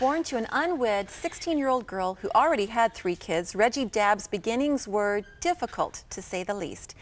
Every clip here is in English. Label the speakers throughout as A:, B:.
A: born to an unwed 16-year-old girl who already had 3 kids, Reggie Dabbs' beginnings were difficult, to say the least.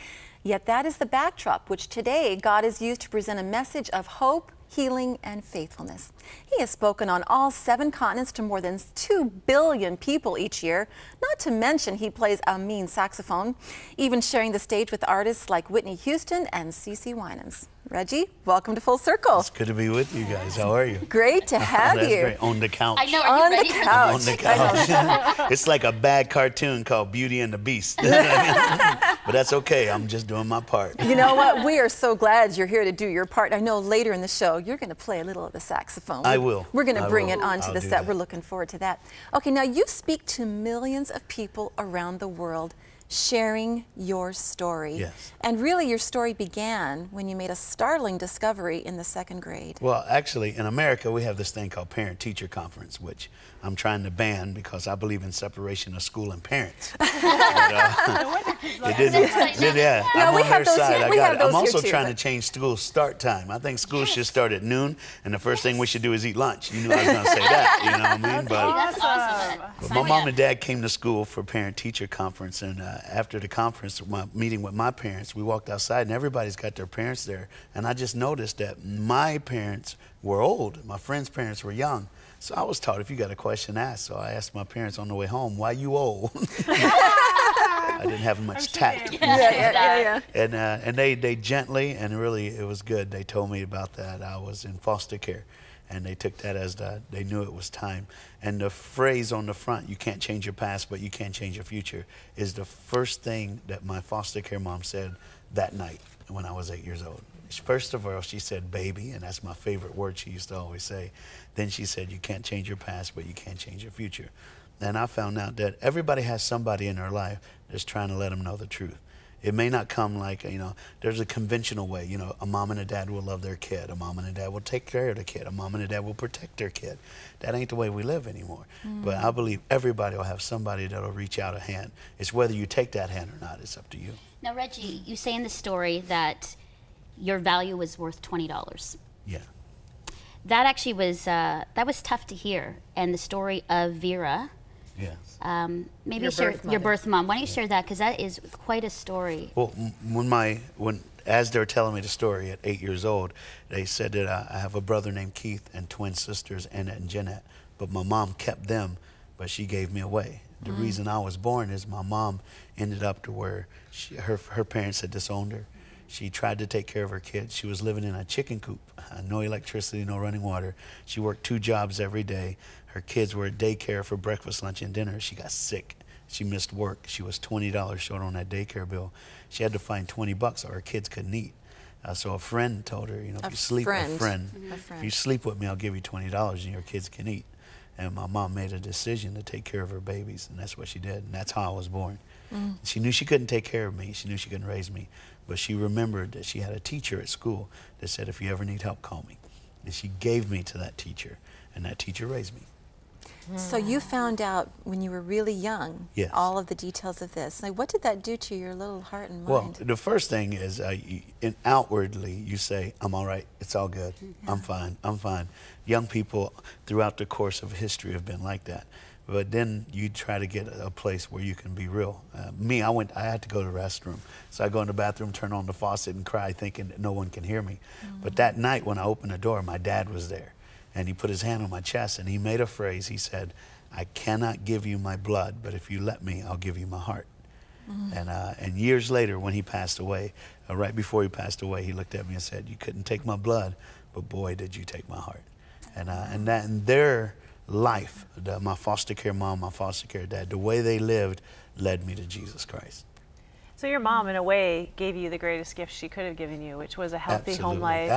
A: Yet that is the backdrop which today God has used to present a message of hope, healing, and faithfulness. He has spoken on all 7 continents to more than 2 billion people each year, not to mention he plays a mean saxophone, even sharing the stage with artists like Whitney Houston and CeCe Winans. Reggie, welcome to Full Circle.
B: It's good to be with you guys. How are you?
A: Great to have
B: That's
A: you.
B: Great. On the couch.
C: I know. Are you ready?
A: Couch.
B: On the couch. It's like a bad cartoon called Beauty and the Beast. But that's okay. I'm just doing my part.
A: You know what? We are so glad you're here to do your part. I know later in the show you're going to play a little of the saxophone.
B: I will.
A: We're going to bring it onto
B: I'll
A: the
B: do
A: set.
B: that.
A: We're looking forward to that. Okay, now you speak to millions of people around the world sharing your story.
B: Yes.
A: And really your story began when you made a startling discovery in the 2nd grade.
B: Well, actually, in America, we have this thing called Parent-Teacher Conference, which I'm trying to ban because I believe in separation of school and parents. But, it didn't, yeah,
A: No,
B: I'm
A: we
B: on
A: have
B: their
A: those
B: side.
A: here-
B: I
A: we
B: got
A: have
B: it.
A: those
B: I'm also
A: here too,
B: trying
A: but-
B: to change school start time. I think school should start at noon, and the first thing we should do is eat lunch. You knew I was going to say that, you know what I mean?
C: That's awesome.
B: But my mom and dad came to school for Parent-Teacher Conference, and after the conference, my meeting with my parents, we walked outside, and everybody's got their parents there. And I just noticed that my parents were old. My friends' parents were young. So I was taught, if you got a question, ask. So I asked my parents on the way home, why you old? I didn't have much tact.
A: Yeah.
B: And they gently, and really it was good, they told me about that. I was in foster care, and they took that as they knew it was time. And the phrase on the front, you can't change your past, but you can change your future, is the first thing that my foster care mom said that night when I was 8 years old. First of all, she said baby, and that's my favorite word she used to always say. Then she said, you can't change your past, but you can change your future. And I found out that everybody has somebody in their life that's trying to let them know the truth. It may not come like, you know, there's a conventional way, you know, a mom and a dad will love their kid, a mom and a dad will take care of the kid, a mom and a dad will protect their kid. That ain't the way we live anymore. But I believe everybody will have somebody that'll reach out a hand. It's whether you take that hand or not, it's up to you.
C: Now, Reggie, you say in the story that your value was worth $20.
B: Yeah.
C: That actually was that was tough to hear. And the story of Vera.
B: Yes.
C: Maybe
A: Your
C: share
A: birth
C: your
A: mother.
C: birth mom. Why don't you share that? Because that is quite a story.
B: Well, as they were telling me the story at 8 years old, they said that I have a brother named Keith and twin sisters, Annette and Jeanette. But my mom kept them, but she gave me away. The reason I was born is my mom ended up to where her parents had disowned her. She tried to take care of her kids. She was living in a chicken coop, no electricity, no running water. She worked 2 jobs every day. Her kids were at daycare for breakfast, lunch, and dinner. She got sick. She missed work. She was $20 short on that daycare bill. She had to find $20 or her kids couldn't eat. So a friend told her, you know, if you sleep if you sleep with me, I'll give you $20 and your kids can eat. And my mom made a decision to take care of her babies, and that's what she did, and that's how I was born. She knew she couldn't take care of me. She knew she couldn't raise me, but she remembered that she had a teacher at school that said, if you ever need help, call me. And she gave me to that teacher, and that teacher raised me.
A: So you found out when you were really young all of the details of this. Like, what did that do to your little heart and mind?
B: Well, the first thing is outwardly you say, I'm all right, it's all good, I'm fine, I'm fine. Young people throughout the course of history have been like that. But then you try to get a place where you can be real. I had to go to the restroom. So I go in the bathroom, turn on the faucet and cry thinking that no one can hear me. But that night when I opened the door, my dad was there. And he put his hand on my chest and he made a phrase. He said, I cannot give you my blood, but if you let me, I'll give you my heart. And years later when he passed away, right before he passed away, he looked at me and said, you couldn't take my blood, but boy, did you take my heart. And their life, my foster care mom, my foster care dad, the way they lived led me to Jesus Christ.
D: So your mom, in a way, gave you the greatest gift she could have given you, which was a healthy home life,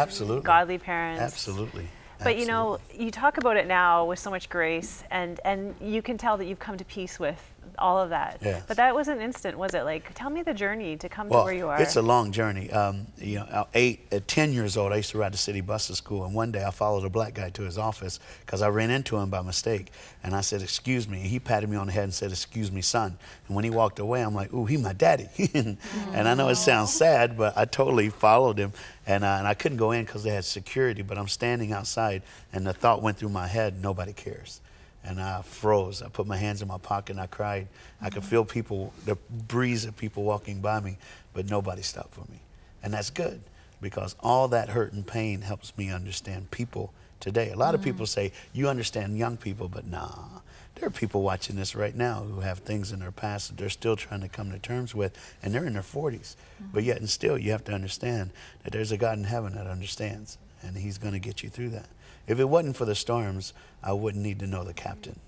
D: godly parents.
B: Absolutely.
D: But you know, you talk about it now with so much grace, and you can tell that you've come to peace with all of that.
B: Yes.
D: But that wasn't instant, was it? Like, tell me the journey to come to where you are.
B: It's a long journey. You know, at 10 years old, I used to ride the city bus to school, and one day I followed a black guy to his office because I ran into him by mistake, and I said, excuse me. He patted me on the head and said, excuse me, son. And when he walked away, I'm like, ooh, he my daddy. And I know it sounds sad, but I totally followed him, and I couldn't go in because they had security, but I'm standing outside, and the thought went through my head, nobody cares. And I froze. I put my hands in my pocket and I cried. I could feel people, the breeze of people walking by me, but nobody stopped for me. And that's good, because all that hurt and pain helps me understand people today. A lot of people say, you understand young people, but nah. There are people watching this right now who have things in their past that they're still trying to come to terms with, and they're in their 40s. But yet and still, you have to understand that there's a God in heaven that understands, and he's going to get you through that. If it wasn't for the storms, I wouldn't need to know the captain.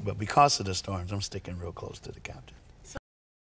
B: But because of the storms, I'm sticking real close to the captain.